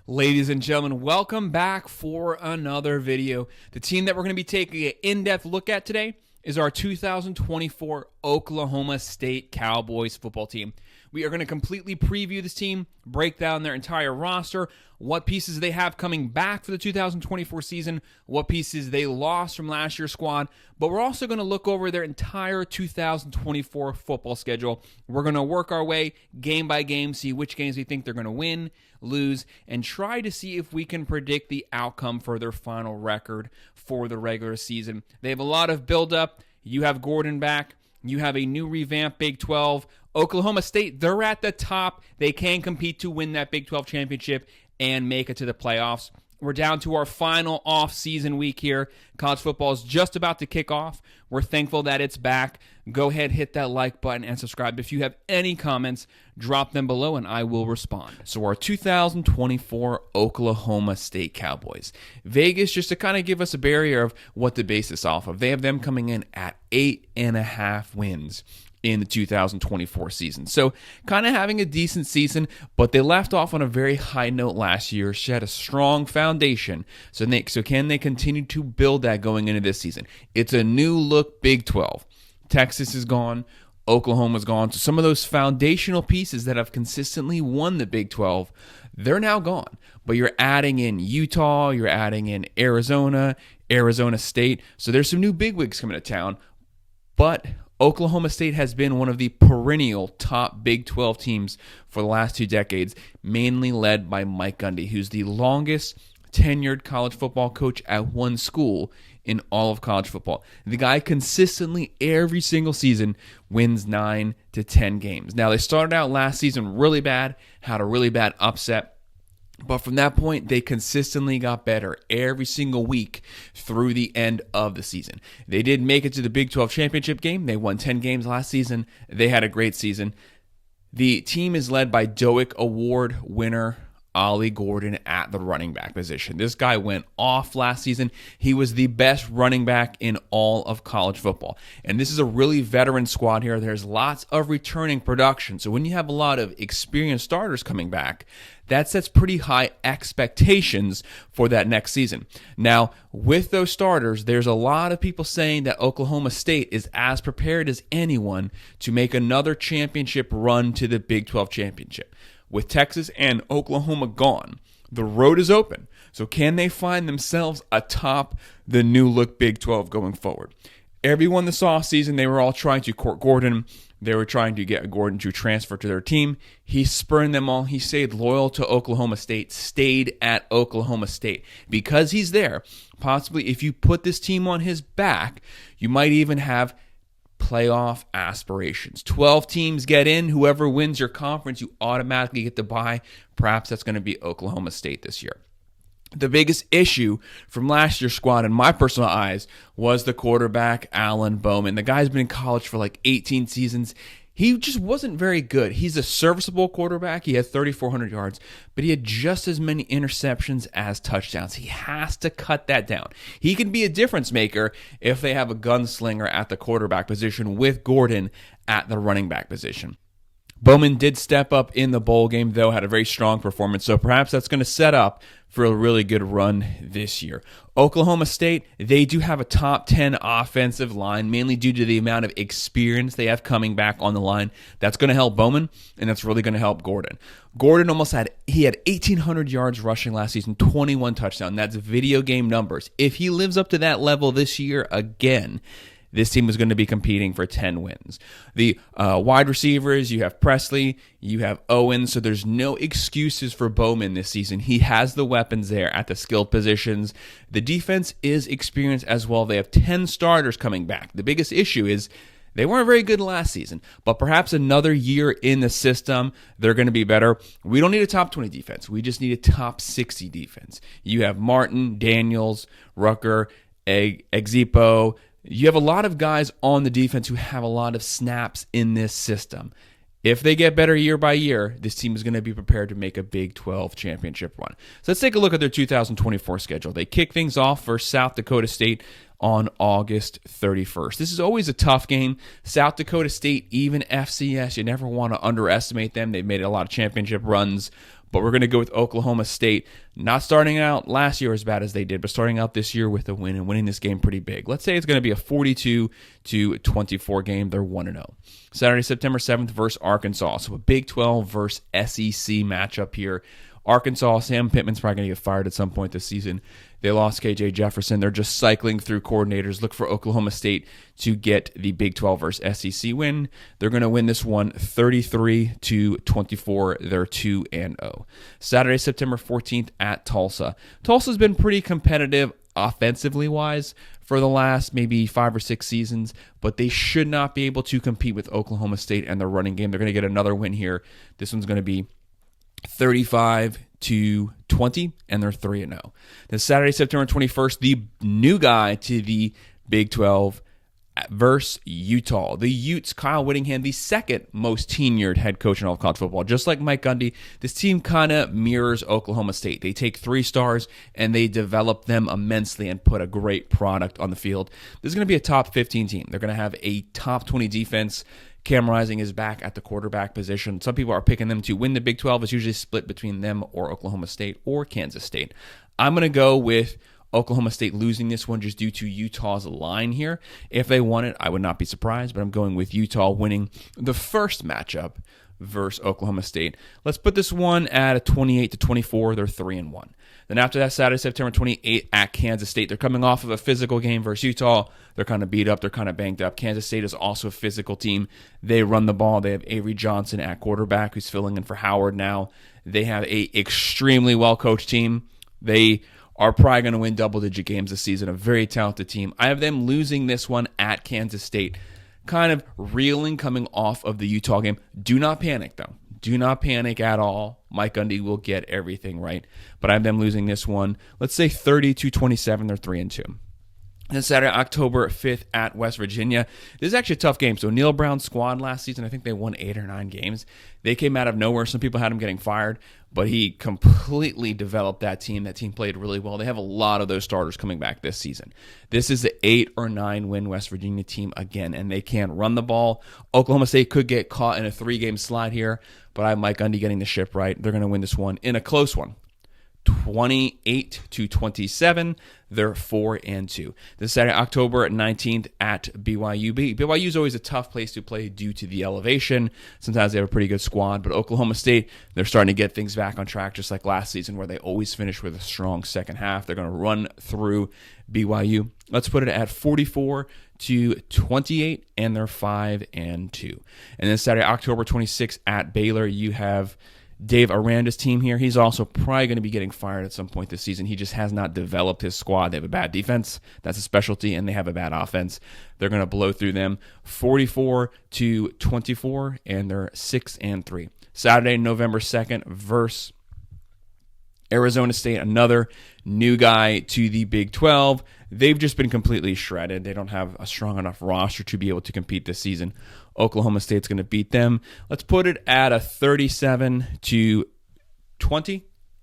Ladies and gentlemen, welcome back for another video. The team that we're going to be taking an in-depth look at today is our 2024 Oklahoma State Cowboys football team. We are going to completely preview this team, break down their entire roster, what pieces they have coming back for the 2024 season, what pieces they lost from last year's squad, but we're also going to look over their entire 2024 football schedule. We're going to work our way game by game, see which games we think they're going to win, lose, and try to see if we can predict the outcome for their final record for the regular season. They have a lot of build-up. You have Gordon back. You have a new revamped Big 12. Oklahoma State, they're at the top. They can compete to win that Big 12 championship and make it to the playoffs. We're down to our final off-season week here. College football is just about to kick off. We're thankful that it's back. Go ahead, hit that like button and subscribe. If you have any comments, drop them below and I will respond. So our 2024 Oklahoma State Cowboys. Vegas, just to kind of give us a barrier of what to base this off of. They have them coming in at 8.5 wins in the 2024 season. So kind of having a decent season, but they left off on a very high note last year, shed a strong foundation. So can they continue to build that going into this season? It's a new look Big 12. Texas is gone. Oklahoma's gone. So some of those foundational pieces that have consistently won the Big 12, they're now gone. But you're adding in Utah, you're adding in Arizona State. So there's some new bigwigs coming to town. But Oklahoma State has been one of the perennial top Big 12 teams for the last 2 decades, mainly led by Mike Gundy, who's the longest tenured college football coach at one school in all of college football. The guy consistently, every single season, wins 9 to 10 games. Now, they started out last season really bad, had a really bad upset. But from that point, they consistently got better every single week through the end of the season. They did make it to the Big 12 championship game. They won 10 games last season. They had a great season. The team is led by Doak Award winner Ollie Gordon at the running back position. This guy went off last season. He was the best running back in all of college football. And this is a really veteran squad here. There's lots of returning production. So when you have a lot of experienced starters coming back, that sets pretty high expectations for that next season. Now, with those starters, there's a lot of people saying that Oklahoma State is as prepared as anyone to make another championship run to the Big 12 championship. With Texas and Oklahoma gone, the road is open. So can they find themselves atop the new look Big 12 going forward? Everyone this offseason, they were all trying to court Gordon. They were trying to get Gordon to transfer to their team. He spurned them all. He stayed loyal to Oklahoma State, stayed at Oklahoma State. Because he's there, possibly if you put this team on his back, you might even have playoff aspirations. 12 teams get in. Whoever wins your conference, you automatically get to bye. Perhaps that's going to be Oklahoma State this year. The biggest issue from last year's squad, in my personal eyes, was the quarterback, Alan Bowman. The guy's been in college for like 18 seasons. He just wasn't very good. He's a serviceable quarterback. He had 3,400 yards, but he had just as many interceptions as touchdowns. He has to cut that down. He can be a difference maker if they have a gunslinger at the quarterback position with Gordon at the running back position. Bowman did step up in the bowl game, though, had a very strong performance, so perhaps that's going to set up for a really good run this year. Oklahoma State, they do have a top 10 offensive line, mainly due to the amount of experience they have coming back on the line. That's going to help Bowman, and that's really going to help Gordon. Gordon had 1,800 yards rushing last season, 21 touchdowns. That's video game numbers. If he lives up to that level this year again, this team is going to be competing for 10 wins. The wide receivers, you have Presley, you have Owens, so there's no excuses for Bowman this season. He has the weapons there at the skilled positions. The defense is experienced as well. They have 10 starters coming back. The biggest issue is they weren't very good last season, but perhaps another year in the system, they're going to be better. We don't need a top 20 defense. We just need a top 60 defense. You have Martin, Daniels, Rucker, Exepo. You have a lot of guys on the defense who have a lot of snaps in this system. If they get better year by year, this team is going to be prepared to make a Big 12 championship run. So let's take a look at their 2024 schedule. They kick things off for South Dakota State on August 31st. This is always a tough game. South Dakota State, even FCS, you never want to underestimate them. They've made a lot of championship runs, But we're going to go with Oklahoma State, not starting out last year as bad as they did, but starting out this year with a win and winning this game pretty big. Let's say it's going to be a 42-24 game. They're 1-0. Saturday, September 7th versus Arkansas. So a Big 12 versus SEC matchup here. Arkansas, Sam Pittman's probably going to get fired at some point this season. They lost KJ Jefferson. They're just cycling through coordinators. Look for Oklahoma State to get the Big 12 versus SEC win. They're going to win this one 33-24. They're 2-0. Saturday, September 14th at Tulsa. Tulsa's been pretty competitive offensively wise for the last maybe 5 or 6 seasons, but they should not be able to compete with Oklahoma State and their running game. They're going to get another win here. This one's going to be 35-20, and they're 3-0. Then Saturday, September 21st, the new guy to the Big 12 versus Utah. The Utes, Kyle Whittingham, the second most tenured head coach in all of college football. Just like Mike Gundy, this team kind of mirrors Oklahoma State. They take 3 stars and they develop them immensely and put a great product on the field. This is going to be a top 15 team. They're going to have a top 20 defense. Cam Rising is back at the quarterback position. Some people are picking them to win the Big 12. It's usually split between them or Oklahoma State or Kansas State. I'm going to go with Oklahoma State losing this one just due to Utah's line here. If they won it, I would not be surprised, but I'm going with Utah winning the first matchup versus Oklahoma State. Let's put this one at a 28-24. They're 3-1. Then after that, Saturday, September 28th at Kansas State. They're coming off of a physical game versus Utah. They're kind of beat up. They're kind of banged up. Kansas State is also a physical team. They run the ball. They have Avery Johnson at quarterback, who's filling in for Howard now. They have a extremely well-coached team. They are probably going to win double-digit games this season. A very talented team. I have them losing this one at Kansas State. Kind of reeling coming off of the Utah game. Do not panic, though. Do not panic at all. Mike Gundy will get everything right. But I have them losing this one. Let's say 30-27. They're 3-2. And Saturday, October 5th at West Virginia. This is actually a tough game. So Neil Brown's squad last season, I think they won 8 or 9 games. They came out of nowhere. Some people had him getting fired, but he completely developed that team. That team played really well. They have a lot of those starters coming back this season. This is the 8 or 9 win West Virginia team again, and they can run the ball. Oklahoma State could get caught in a 3-game slide here, but I have Mike Gundy getting the ship right. They're going to win this one in a close one. 28-27. They're 4-2. This Saturday, October 19th at BYU. BYU is always a tough place to play due to the elevation. Sometimes they have a pretty good squad, but Oklahoma State, they're starting to get things back on track, just like last season where they always finish with a strong second half. They're going to run through BYU. Let's put it at 44-28, and they're 5-2. And then Saturday, October 26th at Baylor, you have Dave Aranda's team here. He's also probably going to be getting fired at some point this season. He just has not developed his squad. They have a bad defense. That's a specialty, and they have a bad offense. They're going to blow through them 44-24, and they're 6-3. Saturday, November 2nd versus Arizona State, another new guy to the Big 12. They've just been completely shredded. They don't have a strong enough roster to be able to compete this season. Oklahoma State's going to beat them. Let's put it at a 37-20.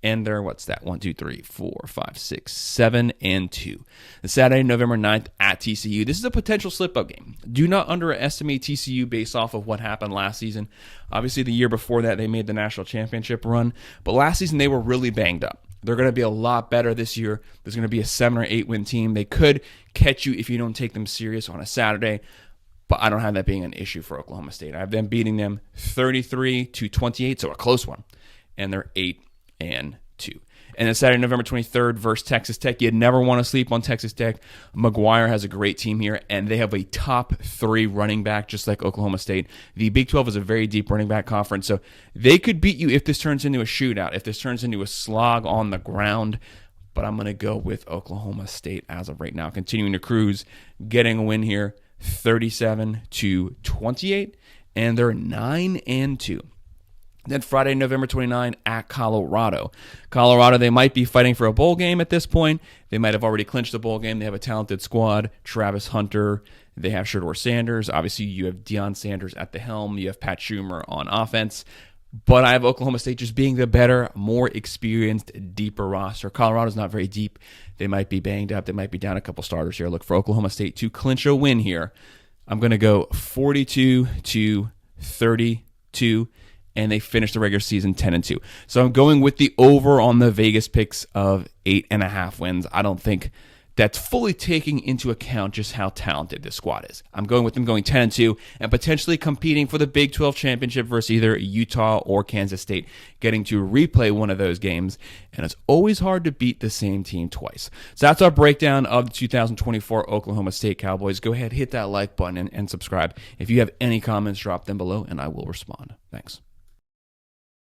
And they're, what's that? 1, 2, 3, 4, 5, 6, 7-2. The Saturday, November 9th at TCU. This is a potential slip-up game. Do not underestimate TCU based off of what happened last season. Obviously, the year before that, they made the national championship run. But last season, they were really banged up. They're going to be a lot better this year. There's going to be a 7 or 8 win team. They could catch you if you don't take them serious on a Saturday. But I don't have that being an issue for Oklahoma State. I have them beating them 33-28, so a close one. And they're 8-2. And then Saturday, November 23rd versus Texas Tech. You never want to sleep on Texas Tech. McGuire has a great team here, and they have a top 3 running back, just like Oklahoma State. The Big 12 is a very deep running back conference, so they could beat you if this turns into a shootout, if this turns into a slog on the ground. But I'm going to go with Oklahoma State as of right now, continuing to cruise, getting a win here, 37-28, and they're 9-2. Then Friday, November 29 at Colorado. Colorado, they might be fighting for a bowl game at this point. They might have already clinched the bowl game. They have a talented squad. Travis Hunter. They have Shedeur Sanders. Obviously, you have Deion Sanders at the helm. You have Pat Schumer on offense. But I have Oklahoma State just being the better, more experienced, deeper roster. Colorado's not very deep. They might be banged up. They might be down a couple starters here. Look for Oklahoma State to clinch a win here. I'm going to go 42-32, and they finished the regular season 10-2. So I'm going with the over on the Vegas picks of 8.5 wins. I don't think that's fully taking into account just how talented this squad is. I'm going with them going 10-2 and potentially competing for the Big 12 championship versus either Utah or Kansas State, getting to replay one of those games. And it's always hard to beat the same team twice. So that's our breakdown of the 2024 Oklahoma State Cowboys. Go ahead, hit that like button and subscribe. If you have any comments, drop them below and I will respond. Thanks.